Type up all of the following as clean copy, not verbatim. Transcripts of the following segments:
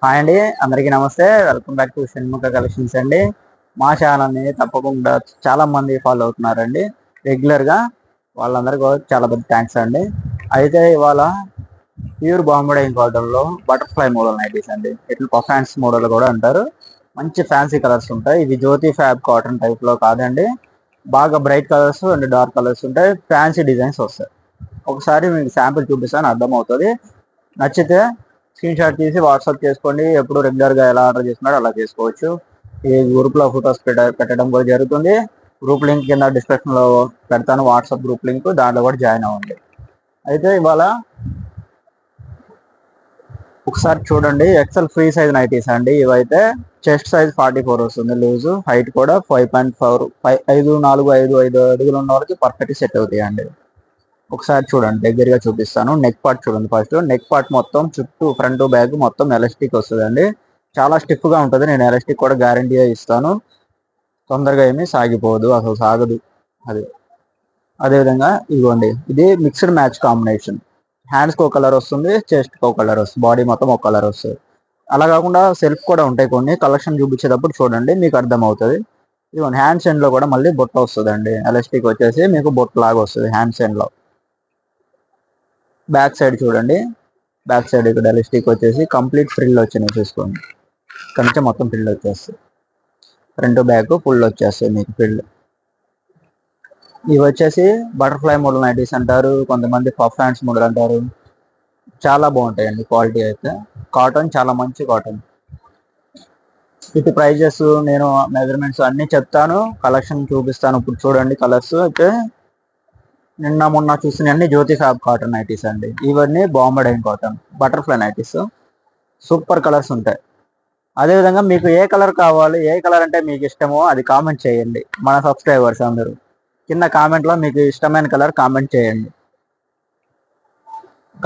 Hi అండి, అందరికీ నమస్తే. Welcome back to Shanmukha collections అండి. మా ఛానల్ని తప్పకుండా చాలా మంది ఫాలో అవుతున్నారండి రెగ్యులర్గా. వాళ్ళందరికీ కూడా చాలా పెద్ద థ్యాంక్స్ అండి. అయితే ఇవాళ ప్యూర్ బాంబే కాటన్లో బటర్ఫ్లై మోడల్ నైటీస్ అండి. ఇట్లా పర్ఫాన్స్ మోడల్ కూడా అంటారు. మంచి ఫ్యాన్సీ కలర్స్ ఉంటాయి. ఇది జ్యోతి ఫ్యాబ్ కాటన్ టైప్లో కాదండి. బాగా bright colours and dark colours ఉంటాయి. ఫ్యాన్సీ డిజైన్స్ వస్తాయి. ఒకసారి మీకు శాంపిల్ చూపిస్తాను, అర్థమవుతుంది. నచ్చితే స్క్రీన్ షాట్ తీసి వాట్సాప్ చేసుకోండి. ఎప్పుడు రెగ్యులర్గా ఎలా ఆర్డర్ చేస్తున్నారో అలా చేసుకోవచ్చు. ఈ గ్రూప్లో ఫొటోస్ పెట్టడం కూడా జరుగుతుంది. గ్రూప్ లింక్ కింద డిస్క్రిప్షన్లో పెడతాను, వాట్సాప్ గ్రూప్ లింక్, దాంట్లో కూడా జాయిన్ అవ్వండి. అయితే ఇవాళ ఒకసారి చూడండి, ఎక్సెల్ ఫ్రీ సైజ్ నైటీస్ అండి. ఇవైతే చెస్ట్ సైజ్ 44 వస్తుంది లూజు, హైట్ కూడా 5.4 5'4" 5 అడుగులు ఉన్న వాళ్ళకి పర్ఫెక్ట్ సెట్ అవుతాయి అండి. ఒకసారి చూడండి, దగ్గరగా చూపిస్తాను. నెక్ పార్ట్ చూడండి. ఫస్ట్ నెక్ పార్ట్ మొత్తం చుట్టూ ఫ్రంట్ బ్యాక్ మొత్తం ఎలాస్టిక్ వస్తుందండి. చాలా స్టిఫ్ గా ఉంటుంది. నేను ఎలాస్టిక్ కూడా గ్యారంటీగా ఇస్తాను. తొందరగా ఏమీ సాగిపోదు, అసలు సాగదు అది. అదేవిధంగా ఇదిగోండి, ఇది మిక్స్డ్ మ్యాచ్ కాంబినేషన్. హ్యాండ్స్కి ఒక కలర్ వస్తుంది, చెస్ట్కి ఒక కలర్ వస్తుంది, బాడీ మొత్తం ఒక కలర్ వస్తుంది. అలా కాకుండా సెల్ఫ్ కూడా ఉంటాయి కొన్ని. కలెక్షన్ చూపించేటప్పుడు చూడండి, మీకు అర్థమవుతుంది. ఇదిగోండి, హ్యాండ్స్ ఎండ్ లో కూడా మళ్ళీ బొట్ట వస్తుందండి. ఎలాస్టిక్ వచ్చేసి మీకు బొట్ట లాగా వస్తుంది హ్యాండ్స్ ఎండ్ లో. బ్యాక్ సైడ్ చూడండి, బ్యాక్ సైడ్ ఇక్కడ ఎలాస్టిక్ వచ్చేసి కంప్లీట్ ఫ్రిల్ వచ్చినాయి చూసుకోండి. ఇక్కడ నుంచి మొత్తం ఫ్రిల్ వచ్చేస్తుంది. ఫ్రంట్ బ్యాక్ ఫుల్ వచ్చేస్తుంది మీకు ఫ్రిల్. ఇవి వచ్చేసి బటర్ఫ్లై మోడల్ నైటీస్ అంటారు, కొంతమంది పఫ్ హ్యాండ్స్ మోడల్ అంటారు. చాలా బాగుంటాయండి క్వాలిటీ అయితే. కాటన్ చాలా మంచి కాటన్. వీటి ప్రైజెస్ నేను మెజర్మెంట్స్ అన్ని చెప్తాను, కలెక్షన్ చూపిస్తాను. ఇప్పుడు చూడండి కలర్స్ అయితే. నిన్న మొన్న చూసిన అన్ని జ్యోతి ఫ్యాబ్ కాటన్ నైటీస్ అండి. ఇవన్నీ Bombay cotton butterfly nighties. Super colours ఉంటాయి. అదేవిధంగా మీకు ఏ కలర్ కావాలి, ఏ కలర్ అంటే మీకు ఇష్టమో అది కామెంట్ చేయండి. మన సబ్స్క్రైబర్స్ అందరూ కింద కామెంట్లో మీకు ఇష్టమైన కలర్ కామెంట్ చేయండి.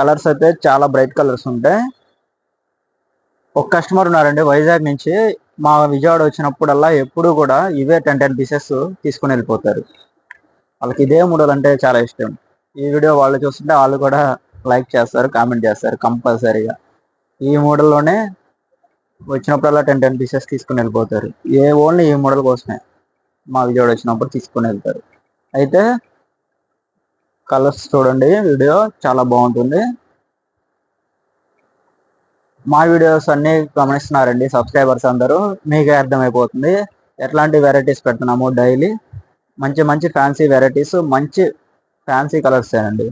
కలర్స్ అయితే చాలా బ్రైట్ కలర్స్ ఉంటాయి. ఒక కస్టమర్ ఉన్నారండి వైజాగ్ నుంచి. మా విజయవాడ వచ్చినప్పుడల్లా ఎప్పుడు కూడా ఇవే 10 పీసెస్ తీసుకుని వెళ్ళిపోతారు. వాళ్ళకి ఇదే మోడల్ అంటే చాలా ఇష్టం. ఈ వీడియో వాళ్ళు చూస్తుంటే వాళ్ళు కూడా లైక్ చేస్తారు, కామెంట్ చేస్తారు కంపల్సరీగా. ఈ మోడల్లోనే వచ్చినప్పుడల్లా 10 పీసెస్ తీసుకుని వెళ్ళిపోతారు. ఓన్లీ ఈ మోడల్ కోసమే మా విజయవాడ వచ్చినప్పుడు తీసుకుని వెళ్తారు. అయితే కలర్స్ చూడండి, వీడియో చాలా బాగుంటుంది. మా వీడియోస్ అన్ని గమనిస్తున్నారండి సబ్స్క్రైబర్స్ అందరూ, మీకే అర్థమైపోతుంది ఎట్లాంటి వెరైటీస్ పెడుతున్నాము డైలీ. మంచి మంచి ఫ్యాన్సీ వెరైటీస్, మంచి ఫ్యాన్సీ కలర్స్ అండి.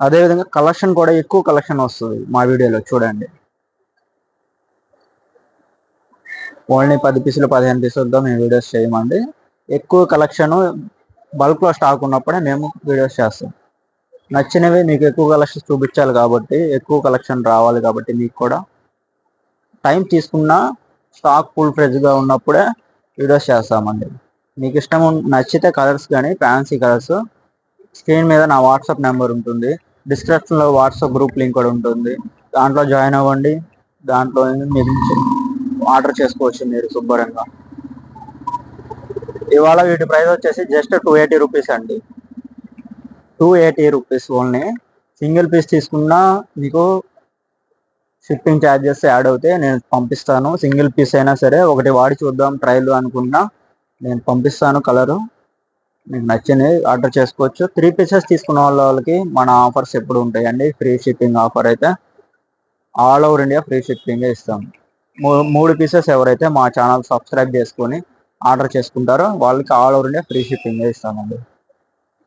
అదేవిధంగా కలెక్షన్ కూడా ఎక్కువ కలెక్షన్ వస్తుంది మా వీడియోలో చూడండి. ఓన్లీ 10 పీసులు 15 పీసులతో మేము వీడియోస్ చేయమండి. ఎక్కువ కలెక్షన్ బల్క్లో స్టాక్ ఉన్నప్పుడే మేము వీడియోస్ చేస్తాం. నచ్చినవి మీకు ఎక్కువ కలెక్షన్స్ చూపించాలి కాబట్టి, ఎక్కువ కలెక్షన్ రావాలి కాబట్టి, మీకు కూడా టైం తీసుకున్న స్టాక్ ఫుల్ ఫ్రెష్గా ఉన్నప్పుడే వీడియోస్ చేస్తామండి. మీకు ఇష్టం నచ్చితే కలర్స్ కానీ ఫ్యాన్సీ కలర్స్, స్క్రీన్ మీద నా వాట్సాప్ నెంబర్ ఉంటుంది, డిస్క్రిప్షన్లో వాట్సాప్ గ్రూప్ లింక్ కూడా ఉంటుంది, దాంట్లో జాయిన్ అవ్వండి. దాంట్లో మీరు ఆర్డర్ చేసుకోవచ్చు మీరు శుభ్రంగా. ఇవాళ వీటి ప్రైస్ వచ్చేసి జస్ట్ 280 రూపీస్ అండి. 280 రూపీస్ ఓన్లీ. సింగిల్ పీస్ తీసుకున్నా మీకు షిప్పింగ్ ఛార్జెస్ యాడ్ అవుతే నేను పంపిస్తాను. సింగిల్ పీస్ అయినా సరే, ఒకటి వాడి చూద్దాం ట్రైల్ అనుకున్నా నేను పంపిస్తాను. కలరు మీకు నచ్చింది ఆర్డర్ చేసుకోవచ్చు. 3 పీసెస్ తీసుకున్న వాళ్ళకి మన ఆఫర్స్ ఎప్పుడు ఉంటాయండి. ఫ్రీ షిప్పింగ్ ఆఫర్ అయితే all over India free shipping ఇస్తాం. 3 పీసెస్ ఎవరైతే మా ఛానల్ సబ్స్క్రైబ్ చేసుకొని ఆర్డర్ చేసుకుంటారో వాళ్ళకి all over India free shipping ఇస్తామండి.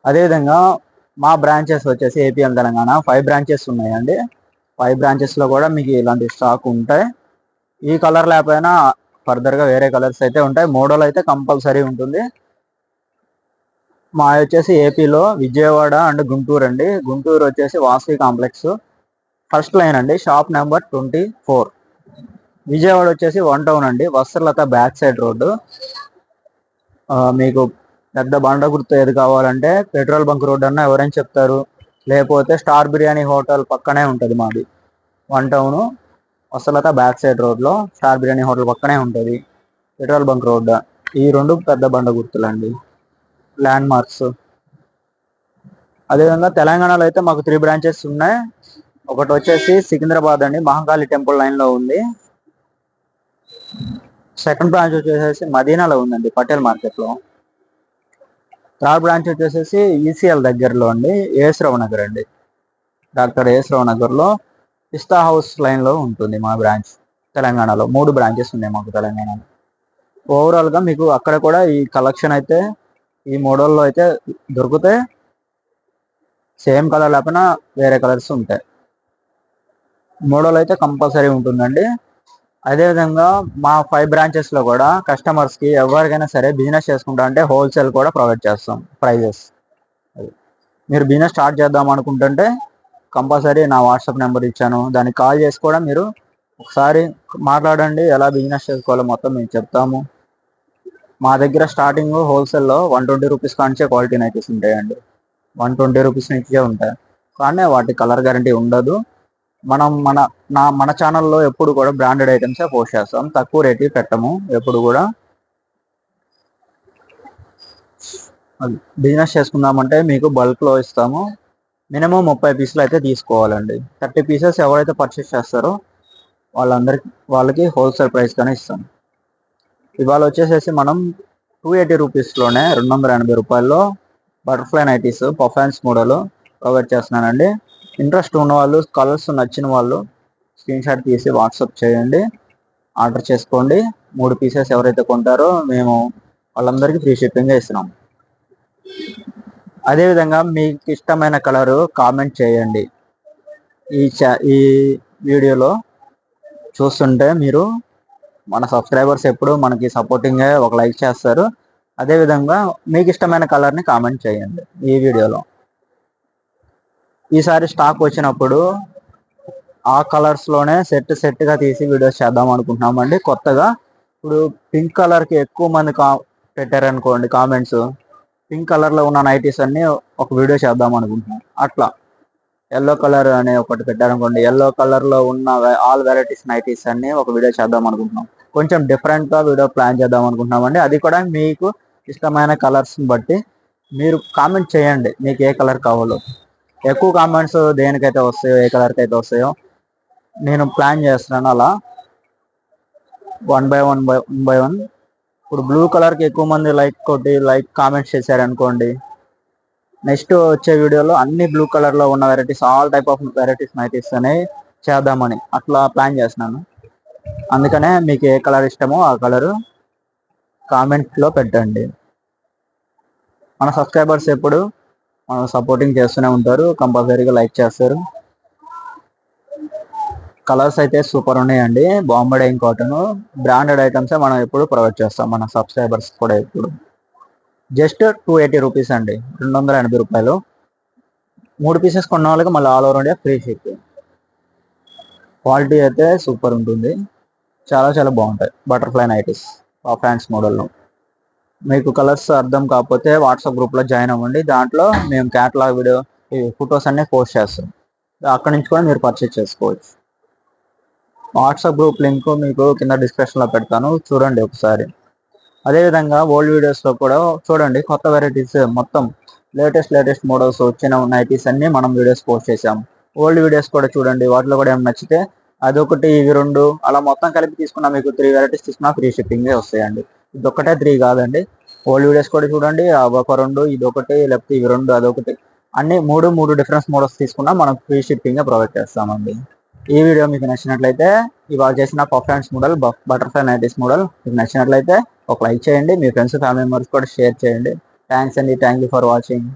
అదేవిధంగా మా బ్రాంచెస్ వచ్చేసి ఏపీ అండ్ తెలంగాణ 5 బ్రాంచెస్ ఉన్నాయండి. 5 బ్రాంచెస్లో కూడా మీకు ఇలాంటి స్టాక్ ఉంటాయి. ఈ కలర్ లేకపోయినా ఫర్దర్గా వేరే కలర్స్ అయితే ఉంటాయి. మోడల్ అయితే కంపల్సరీ ఉంటుంది. మా వచ్చేసి ఏపీలో విజయవాడ అండ్ గుంటూరు అండి. గుంటూరు వచ్చేసి వాసవి కాంప్లెక్స్ ఫస్ట్ లైన్ అండి, షాప్ నెంబర్ 24. విజయవాడ వచ్చేసి 1 టౌన్ అండి, వస్త్రలత బ్యాక్ సైడ్ రోడ్డు. మీకు పెద్ద బండ గుర్తు ఏది కావాలంటే పెట్రోల్ బంక్ రోడ్ అన్న ఎవరైనా చెప్తారు, లేకపోతే స్టార్ బిర్యానీ హోటల్ పక్కనే ఉంటుంది మాది. 1 టౌన్ వస్త్రలత బ్యాక్ సైడ్ రోడ్లో స్టార్ బిర్యానీ హోటల్ పక్కనే ఉంటుంది. పెట్రోల్ బంక్ రోడ్, ఈ 2 పెద్ద బండ గుర్తులండి, ల్యాండ్ మార్క్స్. అదేవిధంగా తెలంగాణలో అయితే మాకు 3 బ్రాంచెస్ ఉన్నాయి. ఒకటి వచ్చేసి సికింద్రాబాద్ అండి, మహంకాళి టెంపుల్ లైన్లో ఉంది. సెకండ్ బ్రాంచ్ వచ్చేసేసి మదీనాలో ఉందండి, పటేల్ మార్కెట్లో. థర్డ్ బ్రాంచ్ వచ్చేసేసి ఈసీఎల్ దగ్గరలో అండి, ఏఎస్ రావు నగర్ అండి. డాక్టర్ ఏఎస్ రావు నగర్లో పిస్తా హౌస్ లైన్లో ఉంటుంది మా బ్రాంచ్. తెలంగాణలో 3 బ్రాంచెస్ ఉన్నాయి మాకు తెలంగాణలో. ఓవరాల్గా మీకు అక్కడ కూడా ఈ కలెక్షన్ అయితే ఈ మోడల్లో అయితే దొరికితే సేమ్ కలర్ లేకపోయినా వేరే కలర్స్ ఉంటాయి. మోడల్ అయితే కంపల్సరీ ఉంటుందండి. అదేవిధంగా మా 5 బ్రాంచెస్లో కూడా కస్టమర్స్కి ఎవరికైనా సరే బిజినెస్ చేసుకుంటా అంటే హోల్సేల్ కూడా ప్రొవైడ్ చేస్తాం ప్రైజెస్. మీరు బిజినెస్ స్టార్ట్ చేద్దాం అనుకుంటుంటే కంపల్సరీ నా వాట్సాప్ నెంబర్ ఇచ్చాను, దానికి కాల్ చేసి కూడా మీరు ఒకసారి మాట్లాడండి, ఎలా బిజినెస్ చేసుకోవాలో మొత్తం మేము చెప్తాము. మా దగ్గర స్టార్టింగ్ హోల్సేల్లో 120 రూపీస్ కానించే క్వాలిటీ నైటీస్ ఉంటాయండి. 120 రూపీస్ నుంచే ఉంటాయి, కానీ వాటి కలర్ గ్యారంటీ ఉండదు. మనం మన ఛానల్లో ఎప్పుడు కూడా బ్రాండెడ్ ఐటమ్సే పోస్ట్ చేస్తాం, తక్కువ రేట్కి పెట్టము ఎప్పుడు కూడా. బిజినెస్ చేసుకుందామంటే మీకు బల్క్లో ఇస్తాము. మినిమం 30 పీసులు అయితే తీసుకోవాలండి. 30 పీసెస్ ఎవరైతే పర్చేస్ చేస్తారో వాళ్ళకి హోల్సేల్ ప్రైస్ కానీ ఇస్తాం. ఇవాళ వచ్చేసేసి మనం 280 రూపీస్లోనే 280 రూపాయల్లో butterfly nighties performance model provide చేస్తున్నానండి. ఇంట్రెస్ట్ ఉన్న వాళ్ళు, కలర్స్ నచ్చిన వాళ్ళు స్క్రీన్ షాట్ తీసి వాట్సాప్ చేయండి, ఆర్డర్ చేసుకోండి. 3 పీసెస్ ఎవరైతే కొంటారో మేము వాళ్ళందరికీ ఫ్రీ షిప్పింగ్ ఇస్తున్నాం. అదేవిధంగా మీకు ఇష్టమైన కలరు కామెంట్ చేయండి. ఈ వీడియోలో చూస్తుంటే మీరు మన సబ్స్క్రైబర్స్ ఎప్పుడు మనకి సపోర్టింగ్గా ఒక లైక్ చేస్తారు. అదేవిధంగా మీకు ఇష్టమైన కలర్ని కామెంట్ చేయండి ఈ వీడియోలో. ఈసారి స్టాక్ వచ్చినప్పుడు ఆ కలర్స్లోనే సెట్గా తీసి వీడియోస్ చేద్దాం అనుకుంటున్నామండి కొత్తగా. ఇప్పుడు పింక్ కలర్కి ఎక్కువ మంది పెట్టారనుకోండి కామెంట్స్, పింక్ కలర్లో ఉన్న నైటీస్ అన్నీ ఒక వీడియో చేద్దాం అనుకుంటున్నాం. అట్లా ఎల్లో కలర్ అనే ఒకటి పెట్టారనుకోండి, ఎల్లో కలర్లో ఉన్న ఆల్ వెరైటీస్ నైటీస్ అన్నీ ఒక వీడియో చేద్దాం అనుకుంటున్నాం. కొంచెం డిఫరెంట్గా వీడియో ప్లాన్ చేద్దాం అనుకుంటున్నామండి. అది కూడా మీకు ఇష్టమైన కలర్స్ని బట్టి మీరు కామెంట్ చేయండి, మీకు ఏ కలర్ కావాలో. ఎక్కువ కామెంట్స్ దేనికైతే వస్తాయో, ఏ కలర్కి అయితే వస్తాయో నేను ప్లాన్ చేస్తున్నాను అలా వన్ బై వన్. ఇప్పుడు బ్లూ కలర్కి ఎక్కువ మంది లైక్ కామెంట్స్ చేశారనుకోండి, నెక్స్ట్ వచ్చే వీడియోలో అన్ని బ్లూ కలర్లో ఉన్న varieties, all type of varieties nighties అనేవి చేద్దామని అట్లా ప్లాన్ చేస్తున్నాను. అందుకనే మీకు ఏ కలర్ ఇష్టమో ఆ కలరు కామెంట్లో పెట్టండి. మన సబ్స్క్రైబర్స్ ఎప్పుడు మనం సపోర్టింగ్ చేస్తూనే ఉంటారు, కంపల్సరీగా లైక్ చేస్తారు. కలర్స్ అయితే సూపర్ ఉన్నాయండి. బాంబే డైయింగ్ కాటన్ బ్రాండెడ్ ఐటమ్సే మనం ఎప్పుడు ప్రొవైడ్ చేస్తాం మన సబ్స్క్రైబర్స్ కూడా ఎప్పుడు. జస్ట్ 280 రూపీస్ అండి, 280 రూపాయలు. 3 పీసెస్ కొన్న వాళ్ళకి మళ్ళీ all over India free shipping. Quality అయితే సూపర్ ఉంటుంది, చాలా చాలా బాగుంటాయి బటర్ఫ్లై నైటీస్ ఫ్యాన్స్ మోడల్లో. మీకు కలర్స్ అర్థం కాకపోతే వాట్సాప్ గ్రూప్లో జాయిన్ అవ్వండి, దాంట్లో మేము క్యాటలాగ్ వీడియో ఫొటోస్ అన్నీ పోస్ట్ చేస్తాం, అక్కడి నుంచి కూడా మీరు పర్చేస్ చేసుకోవచ్చు. వాట్సాప్ గ్రూప్ లింక్ మీకు కింద డిస్క్రిప్షన్లో పెడతాను, చూడండి ఒకసారి. అదేవిధంగా ఓల్డ్ వీడియోస్లో కూడా చూడండి, కొత్త వెరైటీస్ మొత్తం లేటెస్ట్ మోడల్స్ వచ్చిన నైటీస్ అన్నీ మనం వీడియోస్ పోస్ట్ చేసాం. ఓల్డ్ వీడియోస్ కూడా చూడండి, వాటిలో కూడా ఏమైనా నచ్చితే అదొకటి ఇవి 2 అలా మొత్తం కలిపి తీసుకున్నా మీకు 3 వెరైటీస్ తీసుకున్నా ఫ్రీ షిప్పింగే వస్తాయండి. ఇదొక్కటే 3 కాదండి, ఓల్డ్ వీడియోస్ కూడా చూడండి, ఒక 2 ఇదొకటి, లేకపోతే ఇవి 2 అదొకటి, అన్ని 3 డిఫరెన్స్ మోడల్స్ తీసుకున్నా మనం ఫ్రీ షిప్పింగే ప్రొవైడ్ చేస్తామండి. ఈ వీడియో మీకు నచ్చినట్లయితే, ఇవాళ చేసిన performance model butterfly nighties model మీకు నచ్చినట్లయితే ఒక లైక్ చేయండి, మీ ఫ్రెండ్స్ ఫ్యామిలీ మెంబర్స్ కూడా షేర్ చేయండి. థ్యాంక్స్ అండి, థ్యాంక్ యూ ఫర్ వాచింగ్.